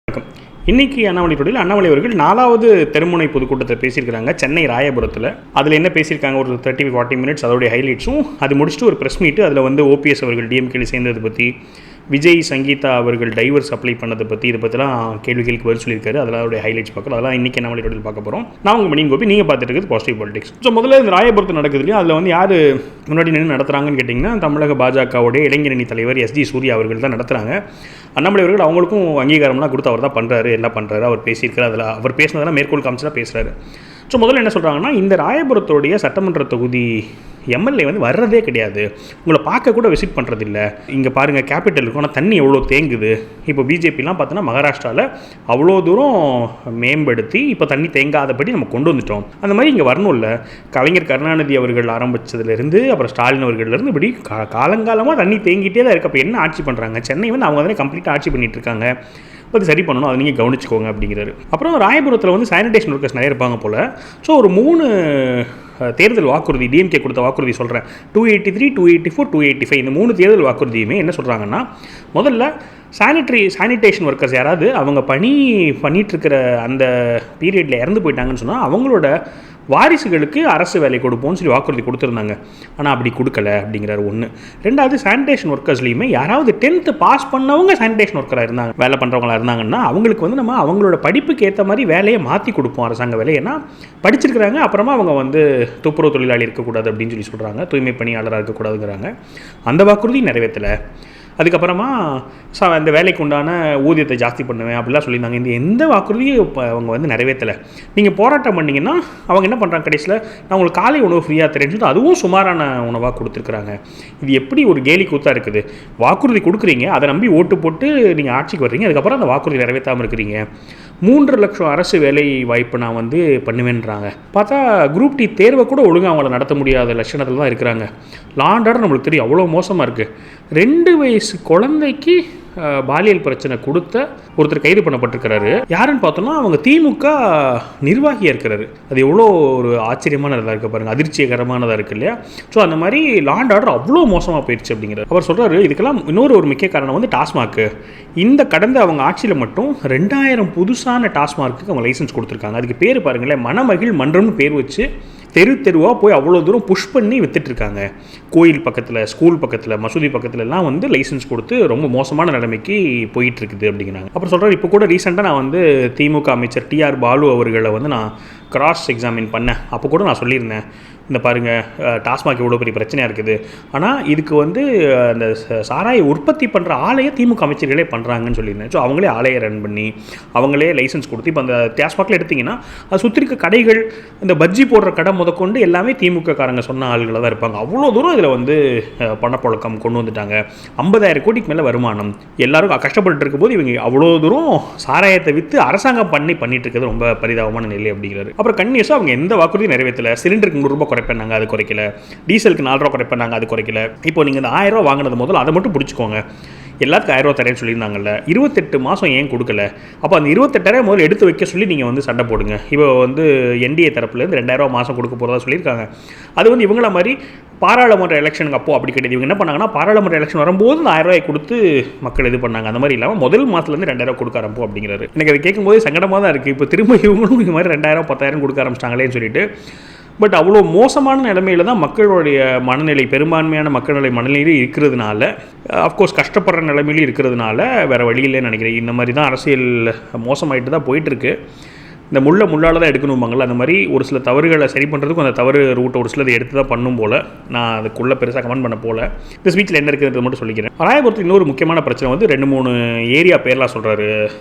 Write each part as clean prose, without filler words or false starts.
வணக்கம். இன்னைக்கு அண்ணாமலை தொடரில் அண்ணாமலை அவர்கள் 4வது தெருமுனை பொதுக்கூட்டத்தை பேசியிருக்கிறாங்க சென்னை ராயபுரத்தில். அதில் என்ன பேசியிருக்காங்க, ஒரு 30-40 மினிட்ஸ் அதோடைய ஹைலைட்ஸும், அது முடிச்சுட்டு ஒரு ப்ரெஸ் மீட்டு, அதில் வந்து ஓபிஎஸ் அவர்கள் டிஎம்கேல சேர்ந்ததை பற்றி, விஜய் சங்கீதா அவர்கள் டைவர்ஸ் அப்ளை பண்ணதை பற்றி, இதை பற்றிலாம் கேள்விகளுக்கு பதில் சொல்லியிருக்காரு. அதோடைய ஹைலைட்ஸ் பார்க்கலாம். அதெல்லாம் இன்றைக்கி அண்ணாமலை தொடரில் பார்க்க போகிறோம். நான் உங்கள் மணியன் கோபி, நீங்கள் பார்த்துட்டு இருக்குது பாசிட்டிவ் பாலிடிக்ஸ். ஸோ முதல்ல இந்த ராயபுரத்தில் நடக்குது இல்லையா, அதில் வந்து யார் முன்னாடி நின்று நடத்துகிறாங்கன்னு கேட்டிங்கன்னா, தமிழக பாஜகவுடைய இளைஞரணி தலைவர் எஸ்ஜி சூர்யா அவர்கள் தான் நடத்துகிறாங்க. அண்ணாமலை அவர்கள் அவங்களுக்கும் அங்கீகாரம்லாம் கொடுத்து அவர் தான் பண்ணுறாரு, எல்லாம் பண்ணுறாரு, அவர் பேசியிருக்காரு. அதில் அவர் பேசினதெல்லாம் மேற்கோள் காமிச்சு தான் பேசுகிறாரு. ஸோ முதல்ல என்ன சொல்கிறாங்கன்னா, இந்த ராயபுரத்துடைய சட்டமன்ற தொகுதி எம்எல்ஏ வந்து வர்றதே கிடையாது, உங்களை பார்க்க கூட விசிட் பண்ணுறதில்ல. இங்கே பாருங்கள், கேபிட்டல் இருக்கும், ஆனால் தண்ணி எவ்வளோ தேங்குது. இப்போ பிஜேபிலாம் பார்த்தோன்னா மகாராஷ்டிராவில் அவ்வளோ தூரம் மேம்படுத்தி இப்போ தண்ணி தேங்காதபடி நம்ம கொண்டு வந்துட்டோம். அந்த மாதிரி இங்கே வரணும்ல. கலைஞர் கருணாநிதி அவர்கள் ஆரம்பித்ததுலேருந்து அப்புறம் ஸ்டாலின் அவர்கள்லேருந்து இப்படி காலங்காலமாக தண்ணி தேங்கிட்டே தான் இருக்குது. அப்போ என்ன ஆட்சி பண்ணுறாங்க? சென்னை வந்து அவங்க தானே கம்ப்ளீட்டாக ஆட்சி பண்ணிகிட்டு இருக்காங்க. அது சரி பண்ணணும், அதை நீங்கள் கவனிச்சுக்கோங்க அப்படிங்கிறாரு. அப்புறம் ராயபுரத்தில் வந்து சானிடேஷன் ஒர்க்கர்ஸ் நிறைய இருப்பாங்க போல். ஸோ ஒரு 3 தேர்தல் வாக்குறுதி, டிஎம்கே கொடுத்த வாக்குறுதி சொல்கிறேன், 283, 284, 285, இந்த 3 தேர்தல் வாக்குறுதியுமே என்ன சொல்கிறாங்கன்னா, முதல்ல சானிடேஷன் ஒர்க்கர்ஸ் யாராவது அவங்க பண்ணிகிட்ருக்கிற அந்த பீரியடில் இறந்து போயிட்டாங்கன்னு சொன்னால் அவங்களோட வாரிசுகளுக்கு அரசு வேலை கொடுப்போம்னு சொல்லி வாக்குறுதி கொடுத்துருந்தாங்க. ஆனால் அப்படி கொடுக்கல அப்படிங்கிறாரு. ஒன்று. ரெண்டாவது, சானிடேஷன் ஒர்க்கர்ஸ்லையுமே யாராவது 10th பாஸ் பண்ணவங்க சானிடேஷன் ஒர்க்கராக இருந்தாங்க, வேலை பண்ணுறவங்களா இருந்தாங்கன்னா அவங்களுக்கு வந்து நம்ம அவங்களோட படிப்புக்கு ஏற்ற மாதிரி வேலையை மாற்றி கொடுப்போம், அரசாங்க வேலை. ஏன்னா படிச்சிருக்கிறாங்க, அப்புறமா அவங்க வந்து துப்புரவு தொழிலாளி இருக்கக்கூடாது அப்படின்னு சொல்லி சொல்கிறாங்க, தூய்மை பணியாளராக இருக்கக்கூடாதுங்கிறாங்க. அந்த வாக்குறுதி நிறைவேற்றலை. அதுக்கப்புறமா அந்த வேலைக்கு உண்டான ஊதியத்தை ஜாஸ்தி பண்ணுவேன் அப்படிலாம் சொல்லியிருந்தாங்க. இந்த எந்த வாக்குறுதியும் இப்போ அவங்க வந்து நிறைவேற்றலை. நீங்கள் போராட்டம் பண்ணிங்கன்னா அவங்க என்ன பண்ணுறாங்க, கடைசியில் நான் உங்களுக்கு காலை உணவு ஃப்ரீயாக தரேன்னு சொல்லிட்டு அதுவும் சுமாரான உணவாக கொடுத்துருக்குறாங்க. இது எப்படி ஒரு கேலி கூத்தாக இருக்குது? வாக்குறுதி கொடுக்குறீங்க, அதை நம்பி ஓட்டு போட்டு நீங்கள் ஆட்சிக்கு வர்றீங்க, அதுக்கப்புறம் அந்த வாக்குறுதி நிறைவேற்றாமல் இருக்கிறீங்க. 3 லட்சம் அரசு வேலை வாய்ப்பு நான் வந்து பண்ணுவேன்றாங்க. பார்த்தா குரூப் டி தேர்வை கூட ஒழுங்காக அவங்கள நடத்த முடியாத லட்சணத்தில் தான் இருக்கிறாங்க. லா அண்ட் ஆர்டர் நம்மளுக்கு தெரியும் அவ்வளோ மோசமாக இருக்குது. 2 வயசு குழந்தைக்கு பாலியல் பிரச்சனை கொடுத்த ஒருத்தர் கைது பண்ணப்பட்டிருக்கிறாரு. யாருன்னு பார்த்தோம்னா அவங்க திமுக நிர்வாகியாக இருக்கிறாரு. அது எவ்வளோ ஒரு ஆச்சரியமானதாக இருக்க பாருங்கள், அதிர்ச்சிகரமானதாக இருக்குது இல்லையா? ஸோ அந்த மாதிரி லா அண்ட் ஆர்டர் அவ்வளோ மோசமாக போயிடுச்சு அப்படிங்கிறார். அவர் சொல்கிறாரு, இதுக்கெல்லாம் இன்னொரு முக்கிய காரணம் வந்து டாஸ்மாக்கு. இந்த கடந்த அவங்க ஆட்சியில் மட்டும் 2000 புதுசான டாஸ்மார்க்கு அவங்க லைசன்ஸ் கொடுத்துருக்காங்க. அதுக்கு பேர் பாருங்களேன், மணமகிழ் மன்றம்னு பேர் வச்சு தெருவாக போய் அவ்வளோ தூரம் புஷ் பண்ணி வித்துட்ருக்காங்க. கோயில் பக்கத்தில், ஸ்கூல் பக்கத்தில், மசூதி பக்கத்துலலாம் வந்து லைசன்ஸ் கொடுத்து ரொம்ப மோசமான நிலைமைக்கு போயிட்டுருக்குது அப்படிங்கிறாங்க. அப்புறம் சொல்கிறார், இப்போ கூட ரீசெண்டாக நான் வந்து திமுக அமைச்சர் டிஆர் பாலு அவர்களை வந்து நான் கிராஸ் எக்ஸாமின் பண்ணேன். அப்போ கூட நான் சொல்லியிருந்தேன், இந்த பாருங்கள் டாஸ்மாக் எவ்வளோ பெரிய பிரச்சனையாக இருக்குது, ஆனால் இதுக்கு வந்து அந்த சாராயை உற்பத்தி பண்ணுற ஆலையை திமுக அமைச்சர்களே பண்ணுறாங்கன்னு சொல்லியிருந்தேன். ஸோ அவங்களே ஆலையை ரன் பண்ணி அவங்களே லைசன்ஸ் கொடுத்து இப்போ அந்த டாஸ்மாகில் எடுத்திங்கன்னா அது சுற்றி இருக்க கடைகள், இந்த பஜ்ஜி போடுற கடை முதற்கொண்டு எல்லாமே திமுக காரங்க சொன்ன ஆளுகளை தான் இருப்பாங்க. அவ்வளோ தூரம் இதில் வந்து பணப்புழக்கம் கொண்டு வந்துட்டாங்க. 50,000 கோடிக்கு மேலே வருமானம். எல்லாரும் கஷ்டப்பட்டு இருக்கும்போது இவங்க அவ்வளோ தூரம் சாராயத்தை விற்று அரசாங்கம் பண்ணிட்டு இருக்கிறது ரொம்ப பரிதாபமான நிலை அப்படிங்கிறாரு. அப்புறம் கன்னியூஸாக அவங்க எந்த வாக்குறுதியும் நிறைவேற்றலை. சிலிண்டருக்கு 100 ரூபாய் குறைப்பேனாங்க, அது குறைக்கல. டீசலுக்கு 4 ரூபா குறைப்பேனாங்க, அது குறைக்கல. இப்போ நீங்கள் இந்த 1000 ரூபா வாங்கினது முதல்ல அதை மட்டும் பிடிச்சிக்கோங்க. எல்லாத்துக்கும் 1000 ரூபா தரேன்னு சொல்லியிருந்தாங்கல்ல, 28 மாதம் ஏன் கொடுக்கல? அப்போ அந்த 28,000 முதல்ல எடுத்து வைக்க சொல்லி நீங்கள் வந்து சண்டை போடுங்க. இப்போ வந்து என்டிஏ தரப்புலேருந்து 2000 ரூபா மாதம் கொடுக்க போகிறதா சொல்லியிருக்காங்க. அது வந்து இவங்கள மாதிரி பாராளுமன்ற எலெக்ஷனுக்கு அப்போ அப்படி கிடையாது. இவங்க என்ன பண்ணாங்கன்னா, பாராளுமன்ற எலெக்ஷன் வரும்போது அந்த 1000 ரூபாய் கொடுத்து மக்கள் இது பண்ணாங்க. அந்த மாதிரி இல்லாமல் முதல் மாதத்துலேருந்து 2000 ரூபா கொடுக்க ஆரம்போ அப்படிங்கிறாரு. எனக்கு அதை கேட்கும்போது சங்கடமாக தான் இருக்குது. இப்போ திரும்ப இவங்களும் இந்த மாதிரி 2000 10,000 கொடுக்க ஆரம்பிச்சிட்டாங்களேன்னு சொல்லிட்டு. பட் அவ்வளோ மோசமான நிலைமையில் தான் மக்களுடைய மனநிலை, பெரும்பான்மையான மக்களுடைய மனநிலையில் இருக்கிறதுனால, அஃப்கோர்ஸ் கஷ்டப்படுற நிலைமையிலும் இருக்கிறதுனால வேறு வழியில்லைன்னு நினைக்கிறேன். இந்த மாதிரி தான் அரசியல் மோசமாயிட்டு தான் போயிட்டுருக்கு. இந்த முள்ளால் தான் எடுக்கணும்பாங்களா, அந்த மாதிரி ஒரு சில தவறுகளை சரி பண்ணுறதுக்கும் அந்த தவறு ரூட்டை ஒரு சிலதை எடுத்து தான் பண்ணும் போல். நான் அதுக்குள்ளே பெருசாக கமெண்ட் பண்ண போல். இந்த ஸ்பீச்சில் என்ன இருக்குதுன்றது மட்டும் சொல்லிக்கிறேன். ராயபுரத்தில் இன்னொரு முக்கியமான பிரச்சனை வந்து 2-3 ஏரியா பேர்லாம் சொல்கிறாரு.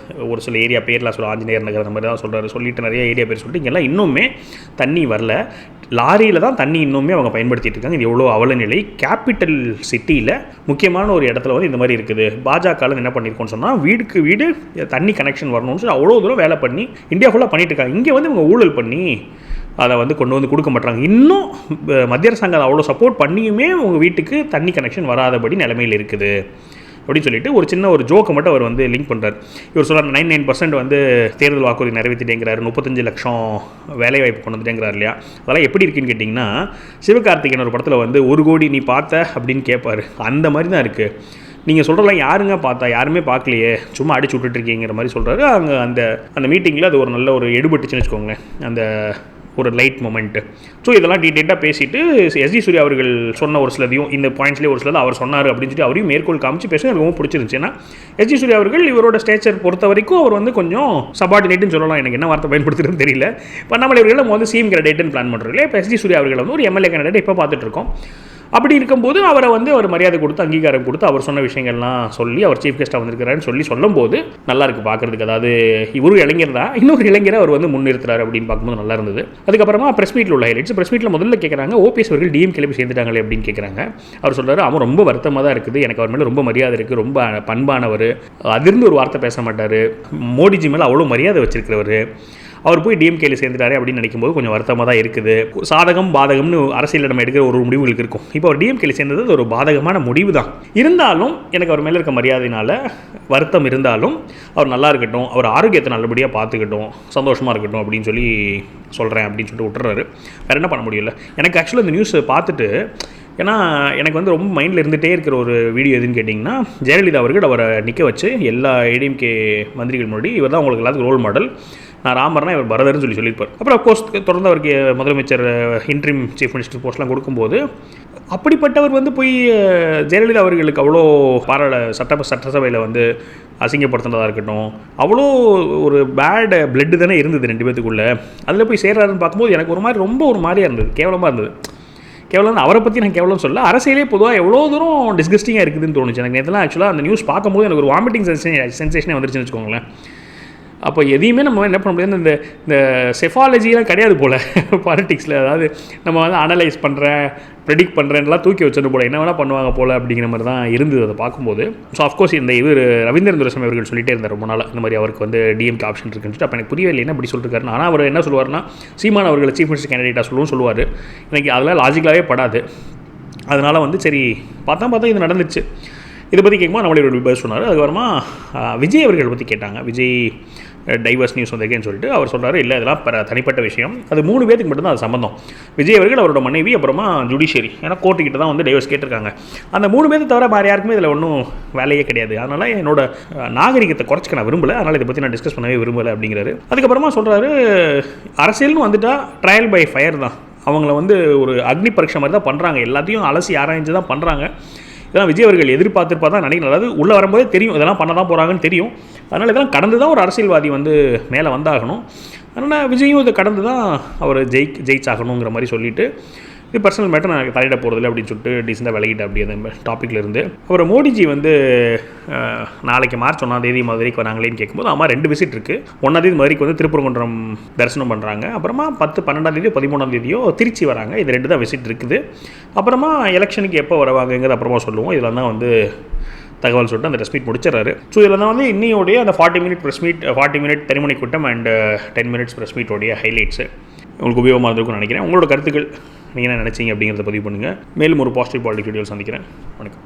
ஒரு சில ஏரியா பேர்லாம் ஆஞ்சநேயர் நகர் அந்த மாதிரி தான் சொல்கிறாரு. சொல்லிட்டு நிறைய ஏரியா பேர் சொல்லிட்டு இங்கெல்லாம் இன்னுமே தண்ணி வரல. லாரியில் தான் தண்ணி இன்னுமே அவங்க பயன்படுத்திட்டு இருக்காங்க. இது எவ்வளோ அவல நிலை. கேபிட்டல் சிட்டியில் முக்கியமான ஒரு இடத்துல வந்து இந்த மாதிரி இருக்குது. பாஜகவில் என்ன பண்ணியிருக்கோன்னு சொன்னால், வீடுக்கு வீடு தண்ணி கனெக்ஷன் வரணும்னு சொல்லி அவ்வளோ தூரம் வேலை பண்ணி இந்தியா ஃபுல்லாக பண்ணிட்டு இருக்காங்க. இங்கே வந்து இவங்க ஊழல் பண்ணி அதை வந்து கொண்டு வந்து கொடுக்க மாட்டாங்க. இன்னும் மத்திய அரசாங்கம் அதை அவ்வளோ சப்போர்ட் பண்ணியுமே உங்கள் வீட்டுக்கு தண்ணி கனெக்ஷன் வராதபடி நிலைமையில் இருக்குது அப்படின்னு சொல்லிட்டு ஒரு ஜோக்கை மட்டும் அவர் வந்து லிங்க் பண்ணுறாரு. இவர் சொல்கிறார், 99% வந்து தேர்தல் வாக்குறுதி நிறைவேற்றிட்டேங்கிறாரு, 35 லட்சம் வேலைவாய்ப்பு கொண்டு வந்துட்டேங்கிறார் இல்லையா? அதெல்லாம் எப்படி இருக்குன்னு கேட்டிங்கன்னா, சிவகார்த்திகேயன் ஒரு படத்தில் வந்து 1 கோடி நீ பார்த்த அப்படின்னு கேட்பார். அந்த மாதிரி தான் இருக்குது. நீங்கள் சொல்கிறலாம் யாருங்க பார்த்தா, யாருமே பார்க்கலையே, சும்மா அடிச்சு விட்டுட்ருக்கீங்கிற மாதிரி சொல்கிறாரு. அங்கே அந்த மீட்டிங்கில் அது ஒரு நல்ல ஒரு எடுபட்டுச்சுன்னு வச்சுக்கோங்களேன், அந்த ஒரு லைட் மொமெண்ட்டு. ஸோ இதெல்லாம் டீட்டெயிலாக பேசிட்டு எஸ்ஜி சூர்யா அவர்கள் சொன்ன ஒரு சிலதையும், இந்த பாயிண்ட்ஸ்லேயே ஒரு சிலது அவர் சொன்னார் அப்படின்னு சொல்லி அவரையும் மேற்கோள் காமிச்சு பேச எனக்கு ரொம்ப பிடிச்சிருந்துச்சு. ஏன்னா எஸ்ஜி சூர்யா அவர்கள் இவரோட ஸ்டேச்சர் பொறுத்த வரைக்கும் அவர் வந்து கொஞ்சம் சபார்டினேட்னு சொல்லலாம், எனக்கு என்ன வார்த்தை பயன்படுத்துறதுன்னு தெரியல. இப்போ அண்ணாமலை அவர்கள் நம்ம வந்து சிஎம் கேண்டிடேட்னு பிளான் பண்ணுறோம். இப்போ எஸ்ஜி சூர்யா அவர்கள் வந்து ஒரு எம்எல்ஏ கேண்டிடேட் இப்போ பார்த்துட்டு இருக்கோம். அப்படி இருக்கும்போது அவரை வந்து அவர் மரியாதை கொடுத்து அங்கீகாரம் கொடுத்து அவர் சொன்ன விஷயங்கள்லாம் சொல்லி அவர் சீஃப் கெஸ்ட்டாக வந்திருக்கிறாருன்னு சொல்லும்போது நல்லா இருக்குது பார்க்குறதுக்கு. அதாவது இவரும் இளைஞர் தான், இன்னொரு இளைஞரை அவர் வந்து முன்னிறுத்துறாரு அப்படின்னு பார்க்கும்போது நல்லா இருந்தது. அதுக்கப்புறமா ப்ரெஸ் மீட்டில் உள்ள ஹைலைட்ஸ். ப்ரெஸ் மீட்டில் முதல்ல கேட்குறாங்க, ஓபிஎஸ் அவர்கள் டிஎம்கேல போய் சேர்ந்துட்டாங்களே அப்படின்னு கேட்குறாங்க. அவர் சொல்கிறார், அவன் ரொம்ப வருத்தமாக தான் இருக்குது, எனக்கு அவர் மேலே ரொம்ப மரியாதை இருக்குது, ரொம்ப பண்பானவர், அதிர்ந்து ஒரு வார்த்தை பேச மாட்டார், மோடிஜி மேலே அவ்வளோ மரியாதை வச்சிருக்கிறவர், அவர் போய் டிஎம்கேல சேர்ந்துட்டாரு அப்படின்னு நினைக்கும்போது கொஞ்சம் வருத்தமாக தான் இருக்குது. சாதகம் பாதகம்னு அரசியல் நம்ம எடுக்கிற ஒரு முடிவுகளுக்கு இருக்கும். இப்போ அவர் டிஎம்கேல சேர்ந்தது ஒரு பாதகமான முடிவு தான். இருந்தாலும் எனக்கு அவர் மேலே இருக்க மரியாதையினால் வருத்தம் இருந்தாலும் அவர் நல்லா இருக்கட்டும், அவர் ஆரோக்கியத்தை நல்லபடியாக பார்த்துக்கட்டும், சந்தோஷமாக இருக்கட்டும் அப்படின்னு சொல்லி சொல்கிறேன் அப்படின்னு சொல்லிட்டு விட்டுறாரு. வேறு என்ன பண்ண முடியல. எனக்கு ஆக்சுவலாக இந்த நியூஸ் பார்த்துட்டு, ஏன்னா எனக்கு வந்து ரொம்ப மைண்டில் இருந்துகிட்டே இருக்கிற ஒரு வீடியோ எதுன்னு கேட்டிங்கன்னா, ஜெயலலிதா அவர்கள் அவரை நிற்க வச்சு எல்லா ஏடிஎம்கே மந்திரிகள் முன்னாடி இவர் தான் உங்களுக்கு எல்லாத்துக்கும் ரோல் மாடல், நான் ராமர்னா இவர் பரதர்னு சொல்லியிருப்பார். அப்புறம் அப்கோர்ஸ் தொடர்ந்து அவருக்கு முதலமைச்சர் இன்ட்ரீம் சீஃப் மினிஸ்டர் போஸ்ட்லாம் கொடுக்கும்போது அப்படிப்பட்டவர் வந்து போய் ஜெயலலிதா அவர்களுக்கு அவ்வளோ சட்டசபையில் வந்து அசிங்கப்படுத்தினதாக இருக்கட்டும், அவ்வளோ ஒரு பேட் பிளட்டு தானே இருந்தது ரெண்டு பேத்துக்குள்ளே. அதில் போய் சேர்றாருன்னு பார்க்கும்போது எனக்கு ஒரு மாதிரி ரொம்ப ஒரு மாதிரியாக இருந்தது, கேவலமாக இருந்தது. கேவலம் அவரை பற்றி நான் கேவலம் சொல்ல, அரசியலே பொதுவாக எவ்வளோ தூரம் டிஸ்கஸ்டிங்காக இருக்குதுன்னு தோணுச்சு எனக்கு. நேற்றுலாம் ஆக்சுவலாக அந்த நியூஸ் பார்க்கும்போது எனக்கு ஒரு வாமிட்டிங் சென்சேஷனே வந்துருச்சுன்னு வச்சுக்கோங்களேன். அப்போ எதையுமே நம்ம என்ன பண்ண முடியாது, இந்த செஃபாலஜிலாம் கிடையாது போல் பாலிட்டிக்ஸில். அதாவது நம்ம வந்து அனலைஸ் பண்ணுறேன், ப்ரெடிக்ட் பண்ணுறேன்லாம் தூக்கி வச்சுட்டு போல என்ன வேணால் பண்ணுவாங்க போல் அப்படிங்கிற மாதிரி தான் இருந்தது அதை பார்க்கும்போது. ஸோ அஃப்கோர்ஸ் இந்த ரவீந்திரன் துரைசாமி அவர்கள் சொல்லிட்டே இருந்தார் ரொம்ப நாள், இந்த மாதிரி அவருக்கு வந்து டிஎம்கே ஆப்ஷன் இருக்குன்னு சொல்லிட்டு. அப்போ எனக்கு புரியவே இல்லை என்ன இப்படி சொல்லிருக்காரு. ஆனால் அவர் என்ன சொல்லுவார்னா, சீமான் அவர்களை சீஃப் மினிஸ்டர் கேண்டிடேட்டாக சொல்லுவார். எனக்கு அதெல்லாம் லாஜிக்கலாகவே படாது. அதனால் வந்து சரி பார்த்தா இது நடந்துச்சு. இதை பற்றி கேட்கும்போது நம்மளே ஒரு பதில் சொன்னார். அதுக்கப்புறமா விஜய் அவர்கள் பற்றி கேட்டாங்க. விஜய் டைவர்ஸ் நியூஸ் வந்திருக்கேன்னு சொல்லிட்டு அவர் சொல்கிறாரு, இல்லை இதெல்லாம் தனிப்பட்ட விஷயம், அது 3 பேருக்கு மட்டும்தான் அது சம்பந்தம். விஜய் அவர்கள், அவரோட மனைவி, அப்புறமா ஜுடிஷியரி, ஏன்னா கோர்ட்டுக்கிட்ட தான் வந்து டைவர்ஸ் கேட்டிருக்காங்க. அந்த 3 பேருக்கு தவிர வேறு யாருக்குமே இதில் ஒன்றும் வேலையே கிடையாது. அதனால் என்னோட நாகரிகத்தை குறைச்சிக்க நான் விரும்பலை, அதனால் இதை பற்றி நான் டிஸ்கஸ் பண்ணவே விரும்பலை அப்படிங்கிறாரு. அதுக்கப்புறமா சொல்கிறாரு, அரசியல்னு வந்துட்டால் ட்ரையல் பை ஃபயர் தான், அவங்கள வந்து ஒரு அக்னி பரீட்சை மாதிரி தான் பண்ணுறாங்க, எல்லாத்தையும் அலசி ஆராய்ஞ்சு தான் பண்ணுறாங்க. இதெல்லாம் விஜய் அவர்கள் எதிர்பார்த்துருப்பா தான் நினைக்கிறேன். அதாவது உள்ளே வரும்போதே தெரியும் இதெல்லாம் பண்ண தான் போகிறாங்கன்னு தெரியும். அதனால் இதெல்லாம் கடந்து தான் ஒரு அரசியல்வாதி வந்து மேலே வந்தாகணும். அதனால் விஜயும் இதை கடந்து தான் அவர் ஜெயிச்சாகணுங்கிற மாதிரி சொல்லிவிட்டு, இது பர்சனல் மேட்டர் நான் தலையிட போகிறதில்ல அப்படின்னு சொல்லிட்டு டீசெண்டாக விலகிட்டு அப்படி அந்த டாப்பிக்கில் இருந்து. அப்புறம் மோடிஜி வந்து நாளைக்கு மார்ச் 1 மதுரைக்கு வராங்களேன்னு கேட்கும்போது, ஆமாம் 2 விசிட் இருக்குது. 1 மதுரைக்கு வந்து திருப்பரங்குன்றம் தரிசனம் பண்ணுறாங்க. அப்புறமா 10, 12 13 திருச்சி வராங்க. இது 2 தான் விசிட் இருக்குது. அப்புறமா எலெக்ஷனுக்கு எப்போ வருவாங்கங்கிறது அப்புறமா சொல்லுவோம். இதில் தான் வந்து தகவல் சொல்லிட்டு அந்த ப்ரெஸ் மீட் முடிச்சிடறாரு. ஸோ இதில் தான் வந்து இன்னையோடைய அந்த 40 மினிட் ப்ரெஸ் மீட், 40 மினிட் தெருமுனை கூட்டம் அண்ட் 10 மினிட்ஸ் ப்ரெஸ் மீட்டோடைய ஹைலைட்ஸு உங்களுக்கு உபயோகமாக இருந்திருக்கும்னு நினைக்கிறேன். உங்களோட கருத்துக்கள் நீங்கள் என்ன நினச்சிங்க அப்படிங்கிறத பதிவு பண்ணுங்கள். மேலும் ஒரு பாசிட்டிவ் பாலிடிக்ஸ் வீடியோவில் சந்திக்கிறேன். வணக்கம்.